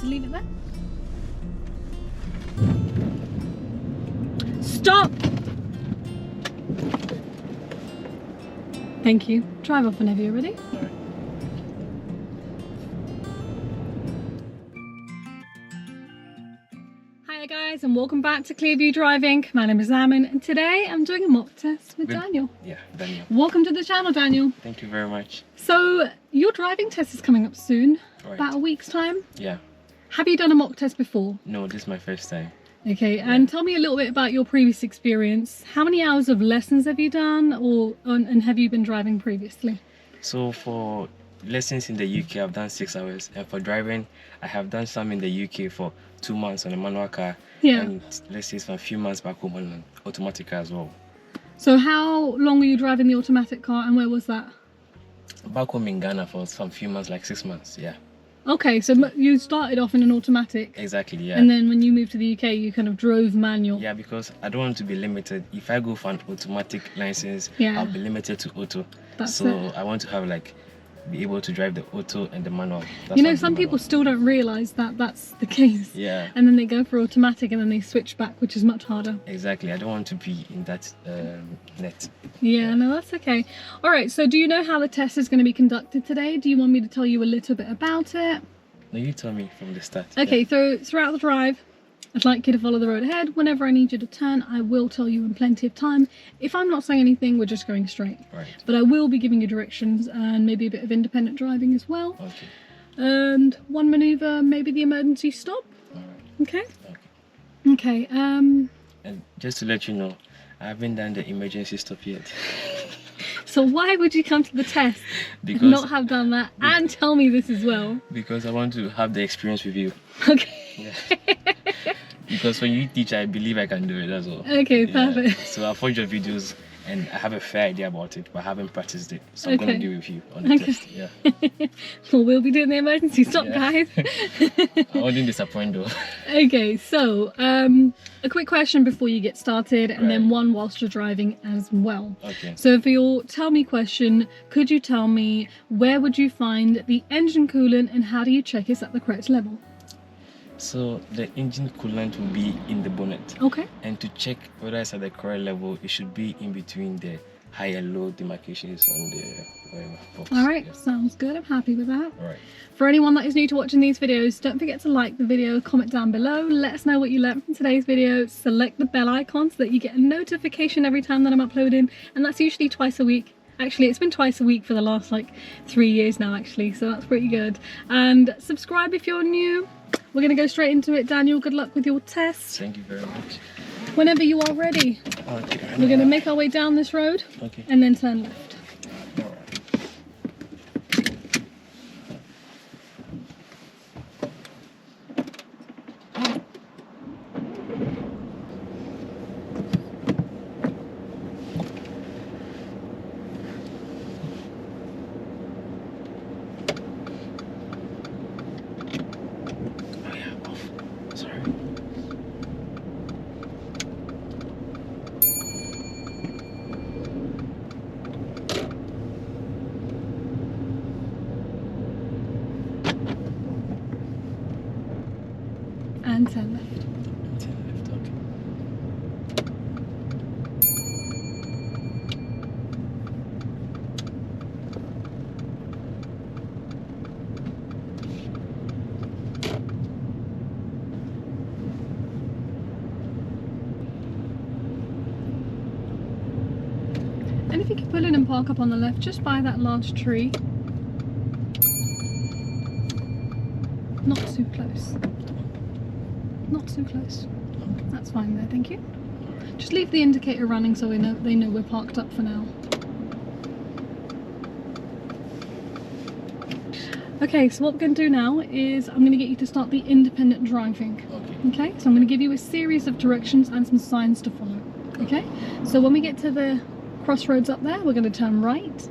to leave it there. Stop! Thank you. Drive off whenever you're ready. Hiya guys, and welcome back to Clearview Driving. My name is Aman, and today I'm doing a mock test with Daniel. Yeah, Daniel. Welcome to the channel, Daniel. Thank you very much. So, your driving test is coming up soon, Right. about a week's time. Yeah. Have you done a mock test before? No, this is my first time. Okay, and tell me a little bit about your previous experience. How many hours of lessons have you done, and have you been driving previously? So for lessons in the UK, I've done 6 hours, and for driving, I have done some in the UK for 2 months on a manual car, and let's say for a few months back home on an automatic car as well. So how long were you driving the automatic car, and where was that? Back home in Ghana for some few months, like 6 months, yeah. Okay, so you started off in an automatic. Exactly, yeah. And then when you moved to the UK, you kind of drove manual. Yeah, because I don't want to be limited. If I go for an automatic license, I'll be limited to auto. That's so it. I want to have be able to drive the auto and the manual. You know, some people still don't realise that that's the case. Yeah. And then they go for automatic and then they switch back, which is much harder. Exactly. I don't want to be in that net. Yeah, no, that's okay. All right, so do you know how the test is going to be conducted today? Do you want me to tell you a little bit about it? No, you tell me from the start. Okay, Yeah. so throughout the drive, I'd like you to follow the road ahead. Whenever I need you to turn, I will tell you in plenty of time. If I'm not saying anything, we're just going straight. Right. But I will be giving you directions and maybe a bit of independent driving as well. Okay. And one manoeuvre, maybe the emergency stop. All right. Okay? Okay. Okay, And just to let you know, I haven't done the emergency stop yet. so why would you come to the test Because and not have done that and tell me this as well? Because I want to have the experience with you. Okay. Yeah. Because when you teach, I believe I can do it, that's all. Okay, Yeah. perfect. So I've watched your videos and I have a fair idea about it, but I haven't practiced it. So I'm going to do it with you on the test. Yeah. Well, we'll be doing the emergency stop, guys. I wouldn't disappoint though. Okay, so a quick question before you get started, and then one whilst you're driving as well. Okay. So for your tell me question, could you tell me where would you find the engine coolant and how do you check it's at the correct level? So the engine coolant will be in the bonnet. Okay. And to check whether it's at the correct level, it should be in between the high and low demarcations on the box. All right, Yeah. sounds good. I'm happy with that. All right. For anyone that is new to watching these videos, don't forget to like the video, comment down below, let us know what you learned from today's video, select the bell icon so that you get a notification every time that I'm uploading, and that's usually twice a week. Actually, it's been twice a week for the last 3 years now, actually, so that's pretty good. And subscribe if you're new. We're going to go straight into it. Daniel, good luck with your test. Thank you very much. Whenever you are ready, Okay. we're going to make our way down this road Okay. and then turn left. All right. Oh yeah, off. Sorry. And turn left. Turn left, okay. And if you could pull in and park up on the left, just by that large tree. Not too close. Not too close. That's fine there, thank you. Just leave the indicator running so they know we're parked up for now. Okay, so what we're going to do now is I'm going to get you to start the independent driving. Okay, so I'm going to give you a series of directions and some signs to follow. Okay, so when we get to the crossroads up there, we're going to turn right,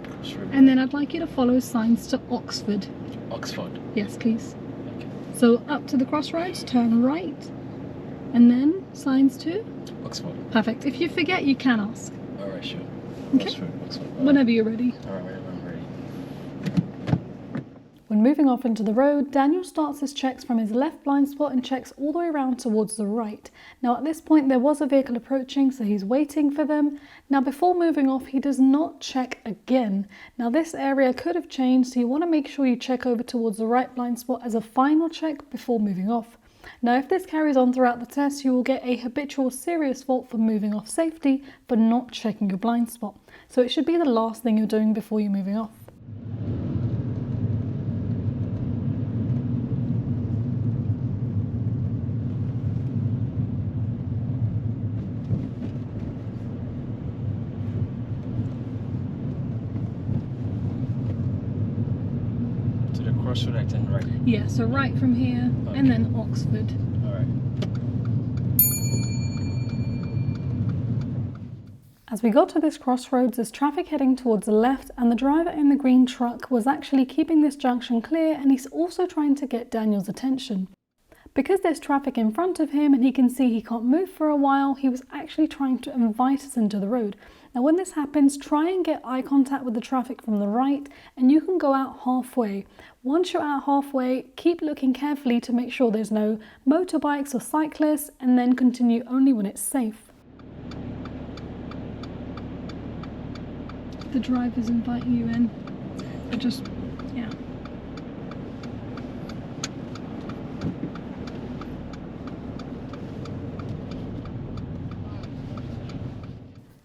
and then I'd like you to follow signs to Oxford. Oxford? Yes, please. Okay. So up to the crossroads, turn right, and then signs to Oxford. Perfect. If you forget, you can ask. Alright, sure. Okay. Oxford. Whenever you're ready. Alright, whenever I'm ready. When moving off into the road, Daniel starts his checks from his left blind spot and checks all the way around towards the right. Now at this point there was a vehicle approaching, so he's waiting for them. Now before moving off, he does not check again. Now this area could have changed, so you want to make sure you check over towards the right blind spot as a final check before moving off. Now if this carries on throughout the test, you will get a habitual serious fault for moving off safety for not checking your blind spot. So it should be the last thing you're doing before you're moving off. Crossroad, I turn right. Yeah, so right from here, okay. And then Oxford. Alright. As we got to this crossroads, there's traffic heading towards the left, and the driver in the green truck was actually keeping this junction clear, and he's also trying to get Daniel's attention. Because there's traffic in front of him and he can see he can't move for a while, he was actually trying to invite us into the road. Now when this happens, try and get eye contact with the traffic from the right, and you can go out halfway. Once you're out halfway, keep looking carefully to make sure there's no motorbikes or cyclists, and then continue only when it's safe. The driver's inviting you in, but just, yeah.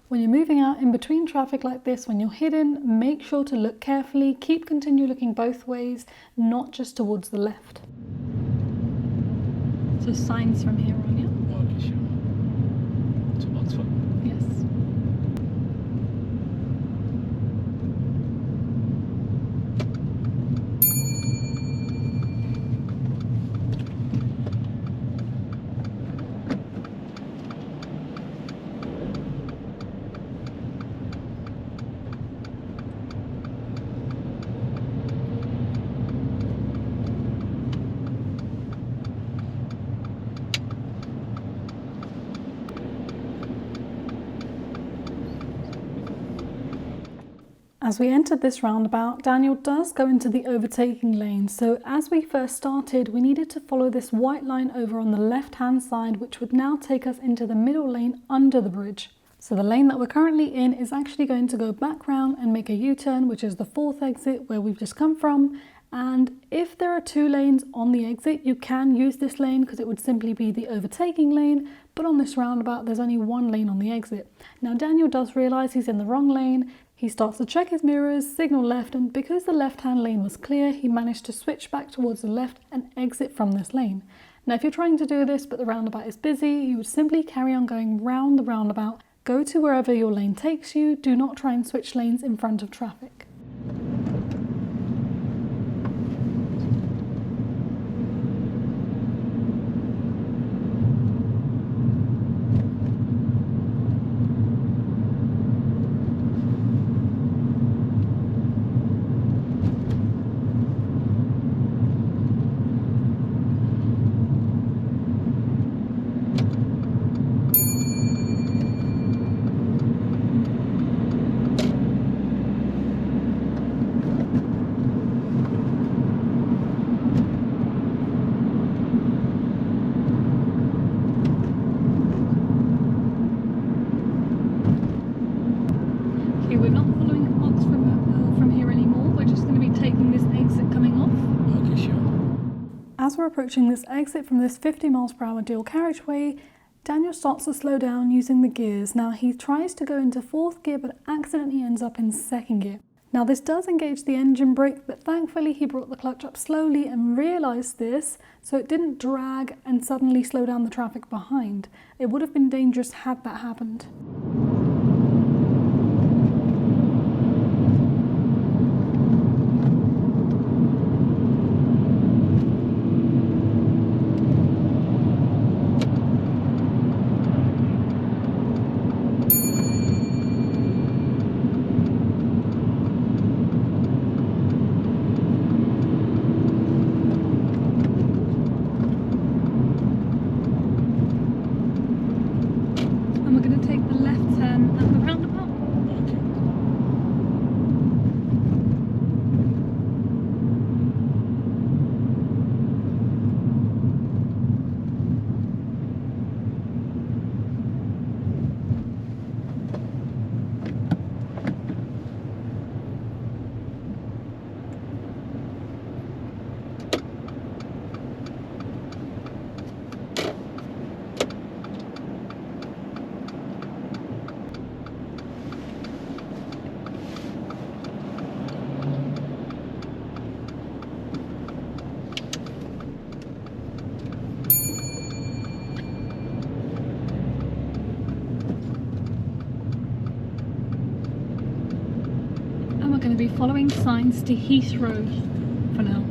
When you're moving out in between traffic like this, when you're hidden, make sure to look carefully, continue looking both ways, not just towards the left. So signs from here on, yeah? Okay, sure. To Oxford? Yes. As we entered this roundabout, Daniel does go into the overtaking lane. So as we first started, we needed to follow this white line over on the left-hand side, which would now take us into the middle lane under the bridge. So the lane that we're currently in is actually going to go back round and make a U-turn, which is the fourth exit where we've just come from. And if there are two lanes on the exit, you can use this lane because it would simply be the overtaking lane. But on this roundabout, there's only one lane on the exit. Now Daniel does realise he's in the wrong lane. He starts to check his mirrors, signal left, and because the left-hand lane was clear, he managed to switch back towards the left and exit from this lane. Now if you're trying to do this but the roundabout is busy, you would simply carry on going round the roundabout. Go to wherever your lane takes you. Do not try and switch lanes in front of traffic. We're not following Oxford from here anymore. We're just going to be taking this exit coming off. Okay, sure. As we're approaching this exit from this 50 miles per hour dual carriageway, Daniel starts to slow down using the gears. Now he tries to go into fourth gear but accidentally ends up in second gear. Now this does engage the engine brake, but thankfully he brought the clutch up slowly and realised this, so it didn't drag and suddenly slow down the traffic behind. It would have been dangerous had that happened. to be following signs to Heathrow for now.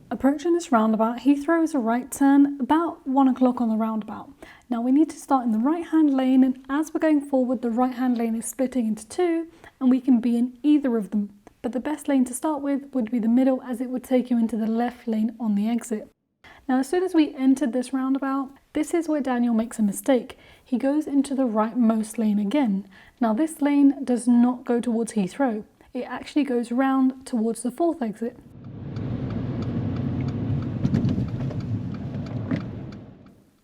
Approaching this roundabout, Heathrow is a right turn about 1 o'clock on the roundabout. Now we need to start in the right hand lane, and as we're going forward the right hand lane is splitting into two and we can be in either of them. But the best lane to start with would be the middle, as it would take you into the left lane on the exit. Now as soon as we entered this roundabout, this is where Daniel makes a mistake. He goes into the rightmost lane again. Now this lane does not go towards Heathrow. It actually goes round towards the fourth exit.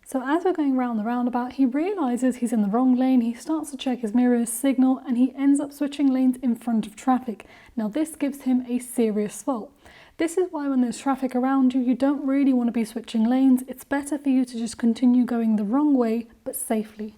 So as we're going round the roundabout, he realises he's in the wrong lane, he starts to check his mirrors, signal, and he ends up switching lanes in front of traffic. Now this gives him a serious fault. This is why when there's traffic around you, you don't really want to be switching lanes. It's better for you to just continue going the wrong way, but safely.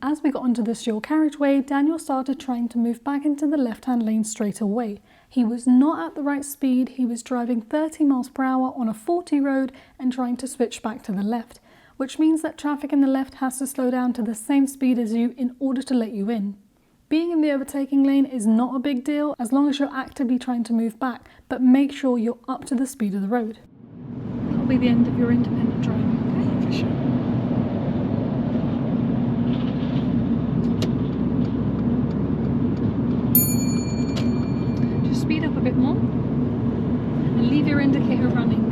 As we got onto this dual carriageway, Daniel started trying to move back into the left-hand lane straight away. He was not at the right speed, he was driving 30 miles per hour on a 40 road and trying to switch back to the left, which means that traffic in the left has to slow down to the same speed as you in order to let you in. Being in the overtaking lane is not a big deal as long as you're actively trying to move back, but make sure you're up to the speed of the road. That'll be the end of your independent driving, okay? For sure. Speed up a bit more and leave your indicator running.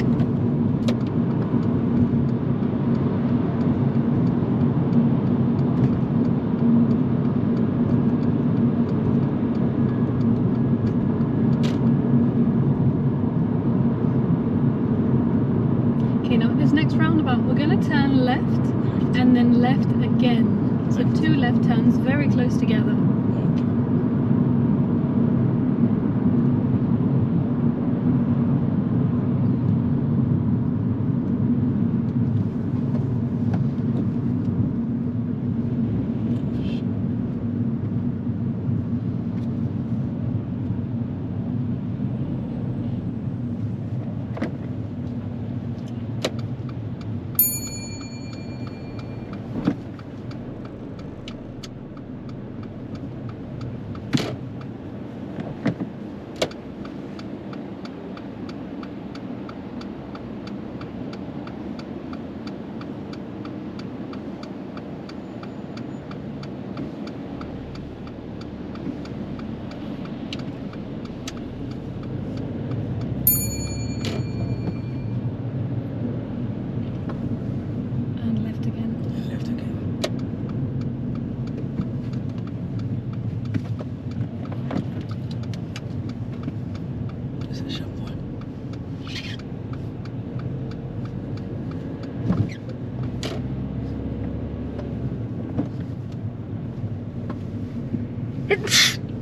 Okay, now at this next roundabout we're going to turn left and then left again. So 2 left turns very close together.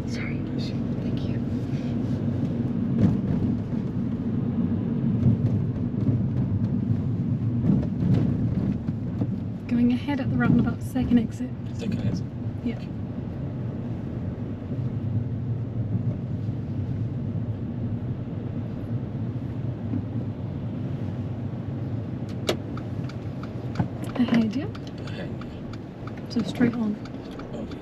Sorry. Thank you. Going ahead at the roundabout, second exit. Second exit. Yeah. Ahead, yeah? Ahead. So straight on. Okay.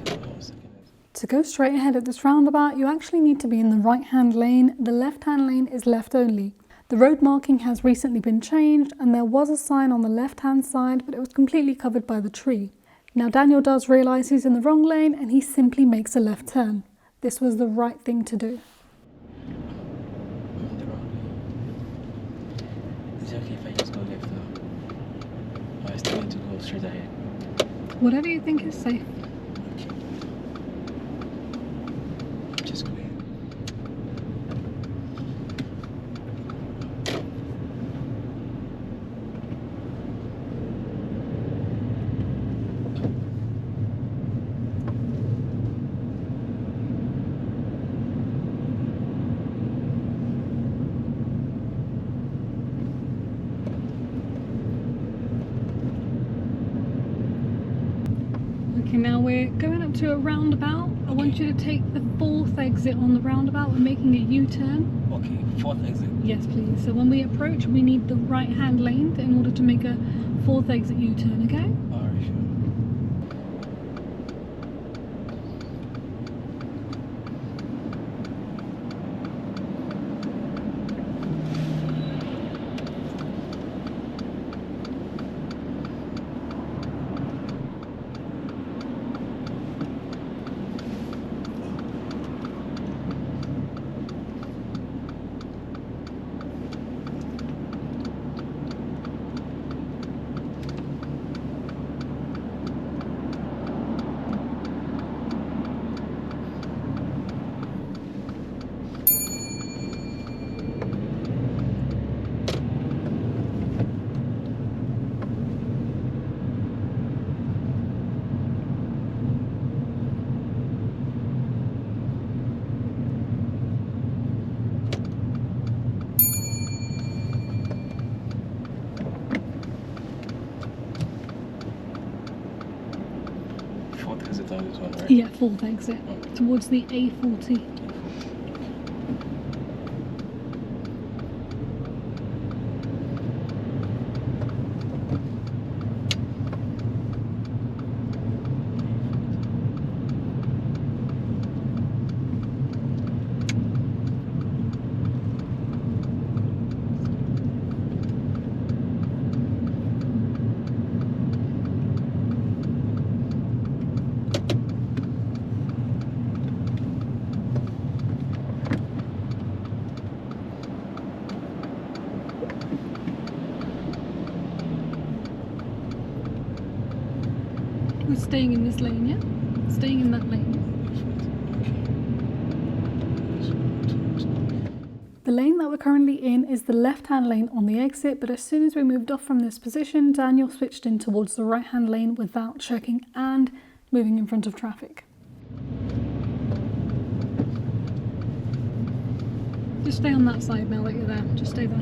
To go straight ahead at this roundabout, you actually need to be in the right-hand lane. The left-hand lane is left only. The road marking has recently been changed and there was a sign on the left-hand side, but it was completely covered by the tree. Now Daniel does realise he's in the wrong lane and he simply makes a left turn. This was the right thing to do. Is it okay if I just go left now? Or I still need to go straight ahead? Whatever you think is safe. Okay. Just go ahead. now we're going up to a roundabout. I want you to take the 4th exit on the roundabout. We're making a U-turn. Okay, 4th exit. Yes, please. So when we approach, we need the right-hand lane in order to make a 4th exit U-turn, okay? Alright, sure. Exit on this one, right? Yeah, 4th exit towards the A40. We're staying in this lane, yeah? Staying in that lane. The lane that we're currently in is the left-hand lane on the exit, but as soon as we moved off from this position, Daniel switched in towards the right-hand lane without checking and moving in front of traffic. Just stay on that side now that you're there. Just stay there.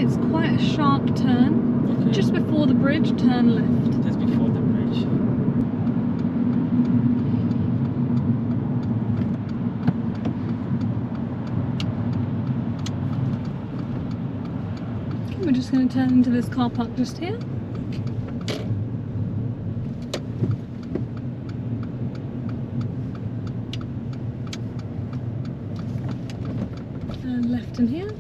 It's quite a sharp turn. Okay. Just before the bridge, turn left. Just before the bridge. Okay, we're just going to turn into this car park just here. And left in here.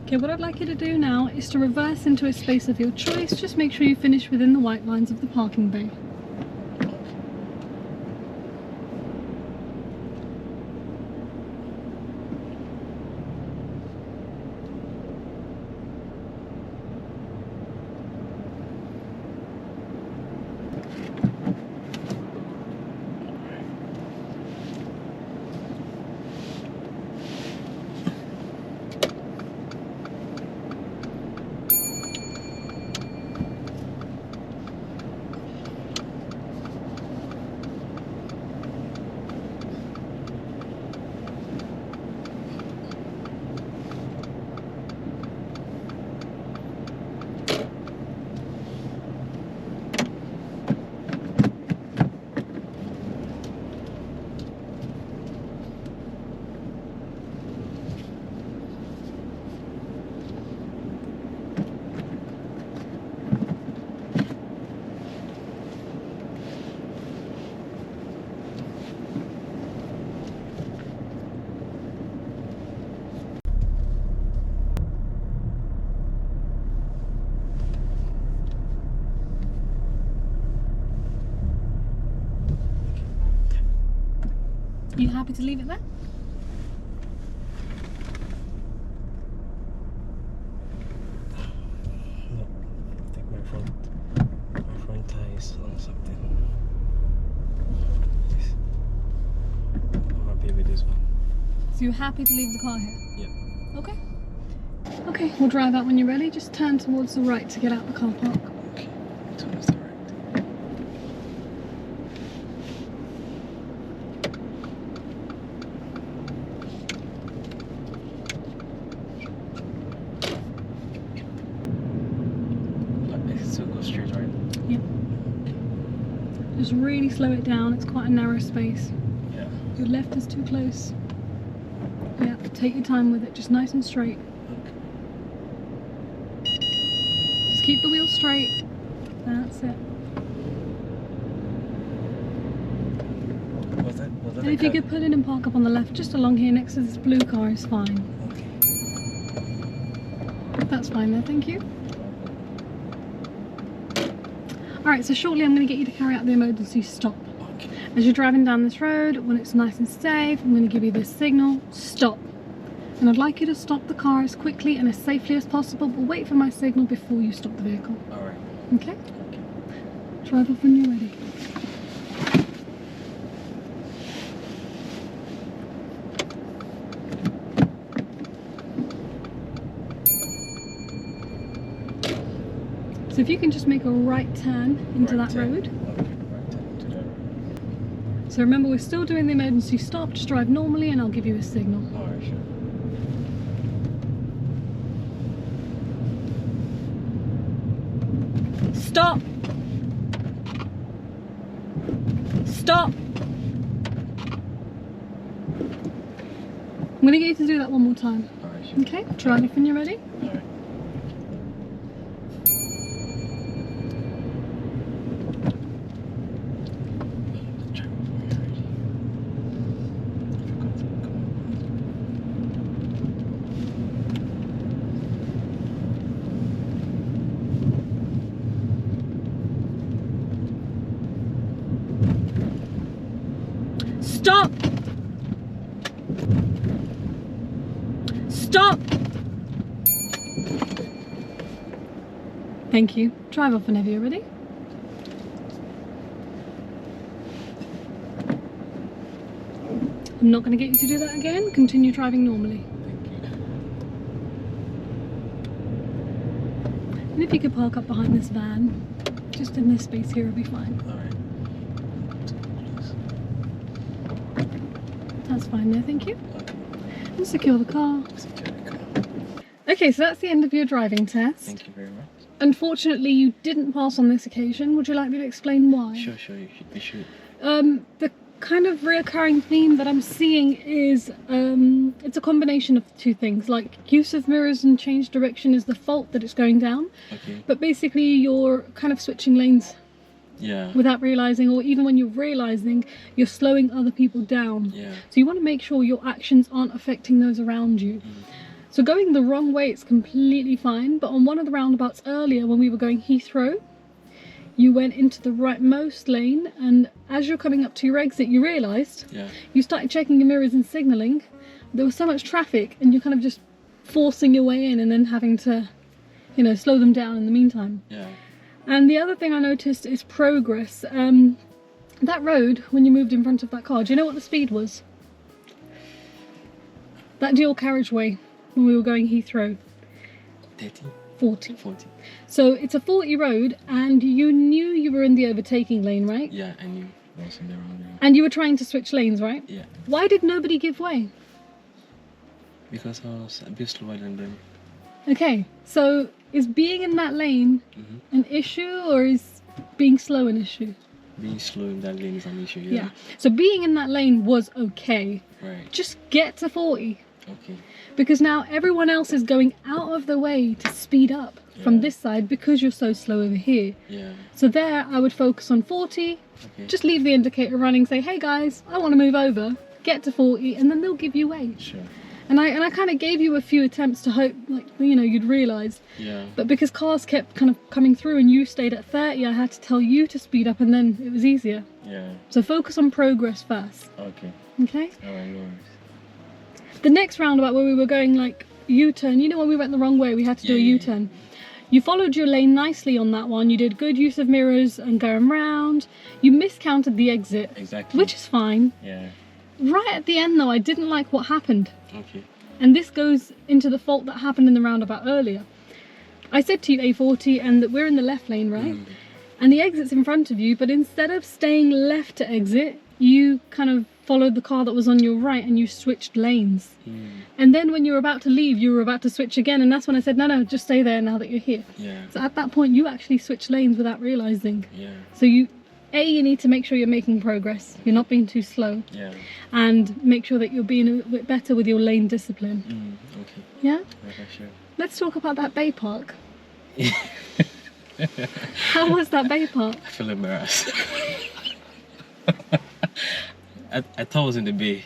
Okay, what I'd like you to do now is to reverse into a space of your choice. Just make sure you finish within the white lines of the parking bay. You happy to leave it there? It's on something. I'm happy with this one. So you're happy to leave the car here? Yeah. Okay. Okay, we'll drive out when you're ready. Just turn towards the right to get out the car park. Okay. Towards the right. So go straight, right? Yep. Just really slow it down. It's quite a narrow space. Yeah. Your left is too close. Yeah, take your time with it. Just nice and straight. Okay. Just keep the wheel straight. That's it. Was that And if you could pull in and park up on the left, just along here next to this blue car is fine. Okay. That's fine there, thank you. Alright, so shortly I'm going to get you to carry out the emergency stop. Okay. As you're driving down this road, when it's nice and safe, I'm going to give you this signal, stop. And I'd like you to stop the car as quickly and as safely as possible, but wait for my signal before you stop the vehicle. Alright. Okay? Okay. Drive off when you're ready. So if you can just make a right turn into that road. Okay, right turn into that road. So remember, we're still doing the emergency stop. Just drive normally and I'll give you a signal. Alright, sure. Stop! Stop! I'm going to get you to do that one more time. Alright, sure. Okay? Drive off when you're ready. Alright. Stop! Stop! Thank you. Drive off whenever you're ready. I'm not going to get you to do that again. Continue driving normally. Thank you. And if you could park up behind this van, just in this space here will be fine. Alright. That's fine there, thank you. Okay. And secure the car. Secure the car. Okay, so that's the end of your driving test. Thank you very much. Unfortunately, you didn't pass on this occasion. Would you like me to explain why? Sure, you should. The kind of reoccurring theme that I'm seeing is it's a combination of two things. Like, use of mirrors and change direction is the fault that it's going down. Okay. But basically, you're kind of switching lanes Yeah. without realizing, or even when you're realizing, you're slowing other people down. Yeah. So you want to make sure your actions aren't affecting those around you. So going the wrong way, it's completely fine. But on one of the roundabouts earlier, when we were going Heathrow, you went into the rightmost lane, and as you're coming up to your exit, you realised you started checking your mirrors and signalling. There was so much traffic, and you're kind of just forcing your way in, and then having to, you know, slow them down in the meantime. Yeah. And the other thing I noticed is progress. That road, when you moved in front of that car, do you know what the speed was? That dual carriageway when we were going Heathrow. 30? 40. 40. So it's a 40 road, and you knew you were in the overtaking lane, right? Yeah, I knew I was in the wrong lane. And you were trying to switch lanes, right? Yeah. Why did nobody give way? Because I was a bit slower than them. Okay, so is being in that lane an issue, or is being slow an issue? Being slow in that lane is an issue, Yeah. So being in that lane was okay. Right. Just get to 40. Okay. Because now everyone else is going out of the way to speed up from this side because you're so slow over here. Yeah. So there I would focus on 40, Okay. just leave the indicator running, say, hey guys, I want to move over, get to 40, and then they'll give you way. Sure. And I kind of gave you a few attempts to hope, like, you know, you'd realise. Yeah. But because cars kept kind of coming through and you stayed at 30, I had to tell you to speed up, and then it was easier. Yeah. So focus on progress first. Okay. Okay? Alright, no worries. The next roundabout where we were going like U-turn, you know, when we went the wrong way, we had to do a Yeah. U-turn. You followed your lane nicely on that one. You did good use of mirrors and going round. You miscounted the exit. Exactly. Which is fine. Yeah. Right at the end though, I didn't like what happened. Okay. And this goes into the fault that happened in the roundabout earlier. I said to you A40 and that we're in the left lane, right? And the exit's in front of you, but instead of staying left to exit, you kind of followed the car that was on your right and you switched lanes. And then when you were about to leave, you were about to switch again, and that's when I said, no, just stay there now that you're here. Yeah. So at that point, you actually switched lanes without realising. Yeah. So you need to make sure you're making progress. You're not being too slow. Yeah. And make sure that you're being a bit better with your lane discipline. Okay. Yeah? Okay, sure. Let's talk about that bay park. How was that bay park? I feel embarrassed. I thought I was in the bay.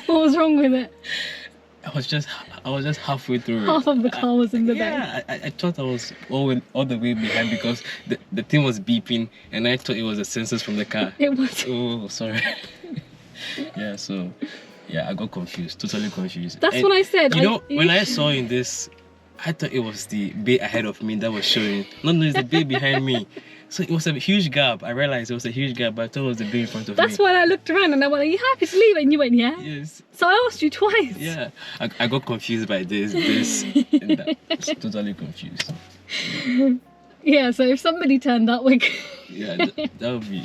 What was wrong with it? I was just halfway through. Half of the car was in the bay. Yeah, I thought I was all the way behind because the thing was beeping and I thought it was the sensors from the car. It was. Oh, sorry. Yeah, so yeah, I got confused, totally confused. That's what I said. You know, when I saw in this, I thought it was the bay ahead of me that was showing. No, it's the bay behind me. So it was a huge gap. I realized it was a huge gap, but I thought it was the bay in front of me. That's why I looked around and I went, are you happy to leave? And you went, yeah. Yes. So I asked you twice. Yeah. I got confused by this, and that. I was totally confused. Yeah, so if somebody turned that way... Yeah, that would be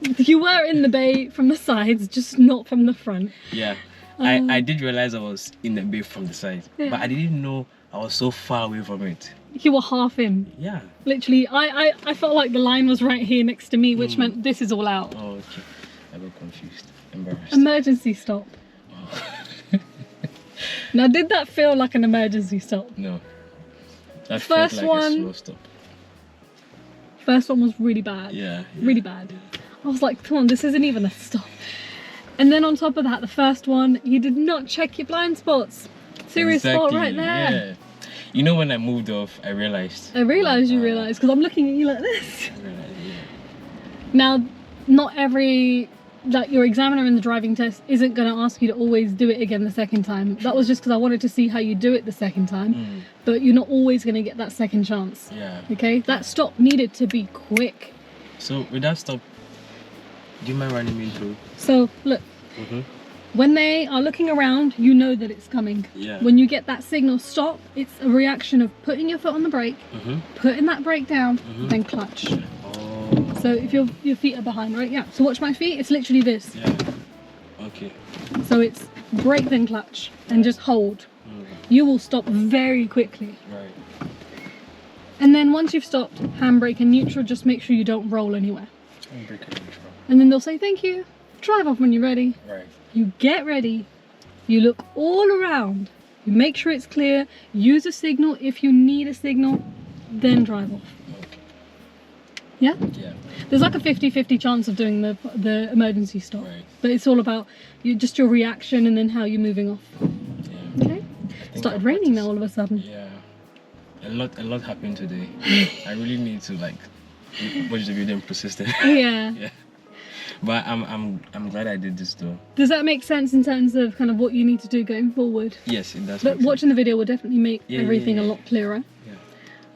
like... You were in the bay from the sides, just not from the front. Yeah. I did realize I was in the bay from the side, but I didn't know I was so far away from it. You were half in. Yeah. Literally, I felt like the line was right here next to me, which meant this is all out. Oh, okay. I got confused. Embarrassed. Emergency stop. Oh. Now, did that feel like an emergency stop? No. That First felt like one- a slow stop. First one was really bad. Yeah. Really bad. I was like, come on, this isn't even a stop. And then on top of that, the first one, you did not check your blind spots. Serious fault right there. Yeah. You know, when I moved off, I realized. I realised you realised, because I'm looking at you like this. I realized, yeah. Now, not every, like your examiner in the driving test isn't going to ask you to always do it again the second time. That was just because I wanted to see how you do it the second time. But you're not always going to get that second chance. Yeah. Okay? That stop needed to be quick. So, with that stop, do you mind running me through? So, look. When they are looking around, you know that it's coming. Yeah. When you get that signal stop, it's a reaction of putting your foot on the brake, putting that brake down, then clutch. Oh. So if your feet are behind, right? Yeah. So watch my feet. It's literally this. Yeah. Okay. So it's brake then clutch and just hold. You will stop very quickly. Right. And then once you've stopped, handbrake and neutral, just make sure you don't roll anywhere. Handbrake and neutral. And then they'll say thank you. Drive off when you're ready. Right. You get ready, you look all around, you make sure it's clear, use a signal if you need a signal, then drive off. Okay. Yeah? Yeah. There's like a 50-50 chance of doing the emergency stop. Right. But it's all about just your reaction and then how you're moving off. Yeah. Okay? It started raining now all of a sudden. Yeah. A lot happened today. I really need to like watch the video and process it. Yeah. Yeah. But I'm glad I did this though. Does that make sense in terms of kind of what you need to do going forward? Yes, it does. But watching the video will definitely make Yeah, everything yeah, yeah. a lot clearer.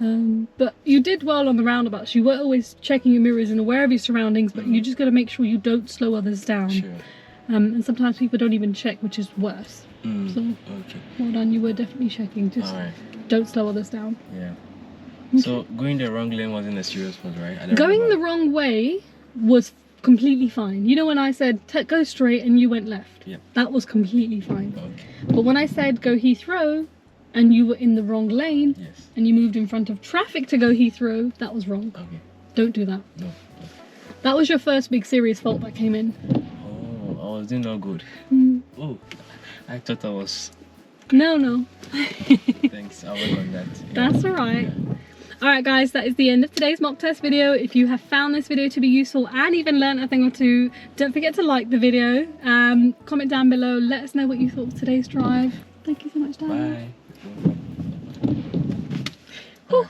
Yeah. But you did well on the roundabouts. You were always checking your mirrors and aware of your surroundings, but you just got to make sure you don't slow others down. Sure. And sometimes people don't even check, which is worse. So Okay. well done, you were definitely checking. Just Alright. don't slow others down. Yeah. So going the wrong lane wasn't a serious fault, right? Going the wrong way was completely fine. You know when I said go straight and you went left? Yeah. That was completely fine. Okay. But when I said go Heathrow and you were in the wrong lane Yes. and you moved in front of traffic to go Heathrow, that was wrong. Okay. Don't do that. No. That was your first big serious fault that came in. Oh, I was doing all good. Oh, I thought I was. No. Thanks. I'll work on that. Yeah. That's alright. Yeah. Alright guys, that is the end of today's mock test video. If you have found this video to be useful and even learned a thing or two, don't forget to like the video. Comment down below, let us know what you thought of today's drive. Thank you so much, Dan. Bye. Whew.